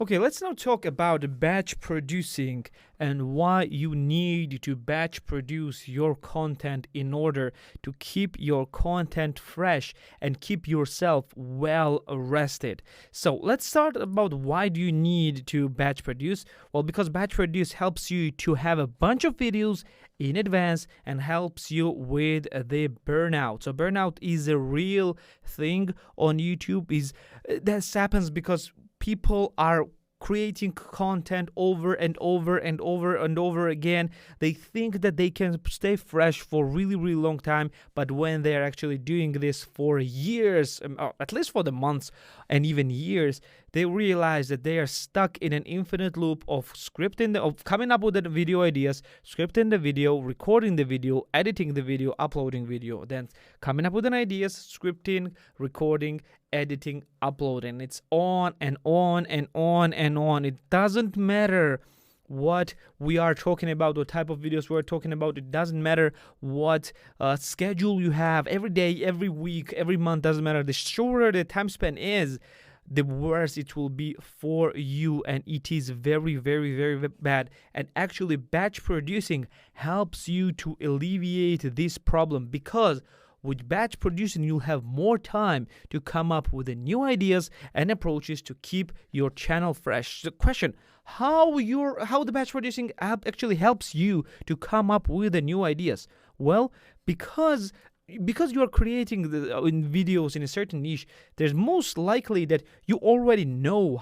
Okay, let's now talk about batch producing and why you need to batch produce your content in order to keep your content fresh and keep yourself well rested. So let's start about why do you need to batch produce? Well, because batch produce helps you to have a bunch of videos in advance and helps you with the burnout. So burnout is a real thing on YouTube. This happens because people are creating content over and over and over and over again. They think that they can stay fresh for really long time, but when they're actually doing this for years, or at least for the months and even years, they realize that they are stuck in an infinite loop of of coming up with the video ideas, scripting the video, recording the video, editing the video, uploading video, then coming up with an ideas, scripting, recording, editing, uploading. It's on and on and on and on. It doesn't matter what we are talking about, what type of videos we're talking about. It doesn't matter what schedule you have every day, every week, every month. Doesn't matter. The shorter the time span is, the worse it will be for you, and it is very bad. And actually batch producing helps you to alleviate this problem, because with batch producing, you'll have more time to come up with the new ideas and approaches to keep your channel fresh. The question, how the batch producing app actually helps you to come up with the new ideas? Well, because you are creating in videos in a certain niche, there's most likely that you already know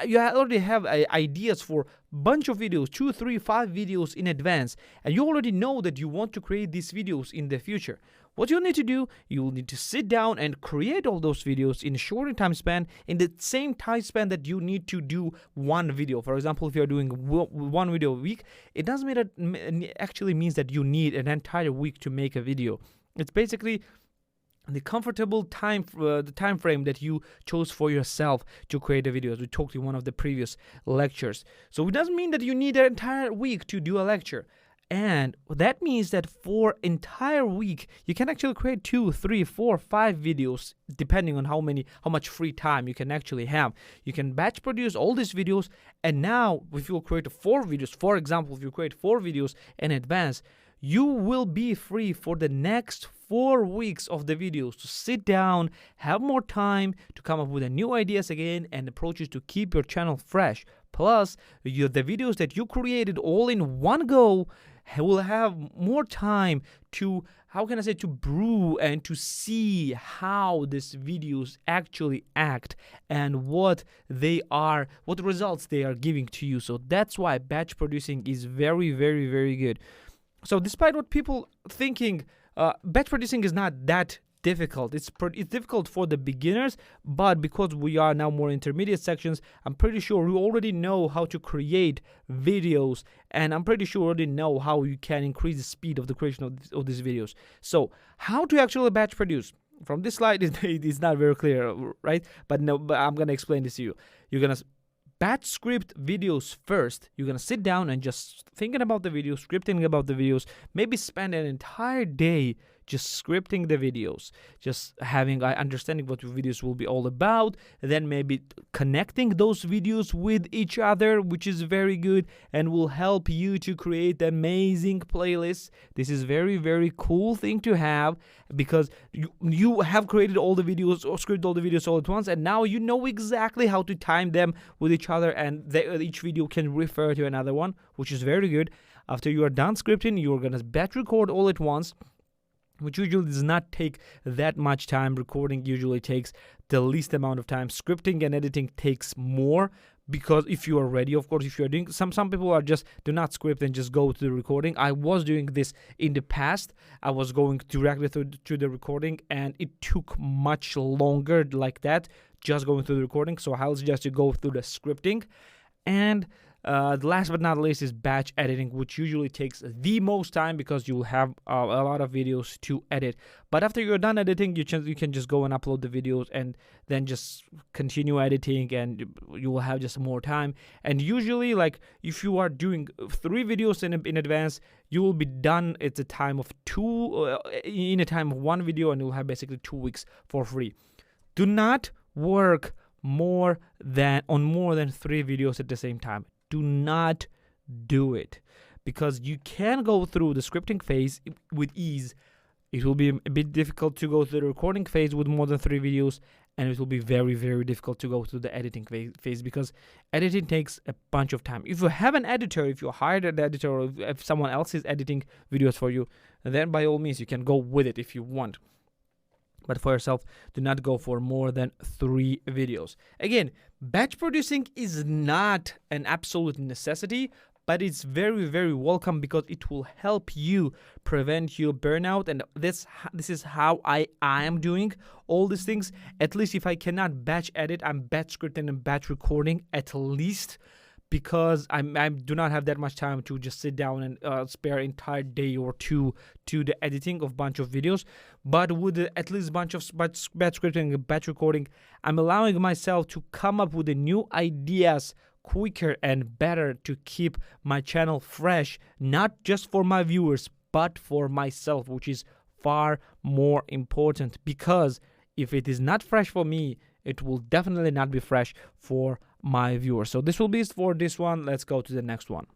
you already have ideas for bunch of videos, 2, 3, 5 videos in advance, and you already know that you want to create these videos in the future. What you need to do, you'll need to sit down and create all those videos in a shorter time span, in the same time span that you need to do one video. For example, if you're doing one video a week, it doesn't mean that actually means that you need an entire week to make a video. It's basically the comfortable time frame that you chose for yourself to create a video, as we talked in one of the previous lectures. So it doesn't mean that you need an entire week to do a lecture. And that means that for entire week, you can actually create 2, 3, 4, 5 videos, depending on how much free time you can actually have. You can batch produce all these videos, and now if you create 4 videos, for example, if you create 4 videos in advance, you will be free for the next 4 weeks of the videos to sit down, have more time to come up with new ideas again and approaches to keep your channel fresh. Plus, the videos that you created all in one go will have more time to, to brew and to see how these videos actually act and what results they are giving to you. So that's why batch producing is very good. So despite what people thinking, batch producing is not that difficult. It's difficult for the beginners, but because we are now more intermediate sections, I'm pretty sure you already know how to create videos, and I'm pretty sure you already know how you can increase the speed of the creation of these videos. So how to actually batch produce? From this slide, it's not very clear, right? But I'm gonna explain this to you. You're gonna batch script videos first. You're gonna sit down and just thinking about the videos, scripting about the videos, maybe spend an entire day just scripting the videos, just understanding what your videos will be all about, and then maybe connecting those videos with each other, which is very good and will help you to create amazing playlists. This is very cool thing to have, because you have created all the videos or scripted all the videos all at once, and now you know exactly how to time them with each other, and each video can refer to another one, which is very good. After you are done scripting, you're gonna batch record all at once, which usually does not take that much time. Recording usually takes the least amount of time. Scripting and editing takes more, because if you are ready, of course, if you're doing some people are just do not script and just go to the recording. I was doing this in the past. I was going directly to the recording, and it took much longer like that, just going through the recording. So I'll suggest you go through the scripting. And last but not least is batch editing, which usually takes the most time because you'll have a lot of videos to edit. But after you're done editing, you can just go and upload the videos and then just continue editing, and you will have just more time. And usually, like if you are doing 3 videos in advance, you will be done at the time of 2 in a time of 1 video, and you'll have basically 2 weeks for free. Do not work more than 3 videos at the same time. Do not do it, because you can go through the scripting phase with ease. It will be a bit difficult to go through the recording phase with more than 3 videos, and it will be very, very difficult to go through the editing phase, because editing takes a bunch of time. If you have an editor, if you hired an editor, or if someone else is editing videos for you, then by all means you can go with it if you want. But for yourself, do not go for more than 3 videos. Again, batch producing is not an absolute necessity, but it's very, very welcome, because it will help you prevent your burnout. And this is how I am doing all these things. At least if I cannot batch edit, I'm batch scripting and batch recording at least, because I do not have that much time to just sit down and spare an entire day or two to the editing of bunch of videos. But with at least bunch of batch scripting and batch recording, I'm allowing myself to come up with the new ideas quicker and better to keep my channel fresh, not just for my viewers, but for myself, which is far more important, because if it is not fresh for me, it will definitely not be fresh for my viewers. So this will be it for this one. Let's go to the next one.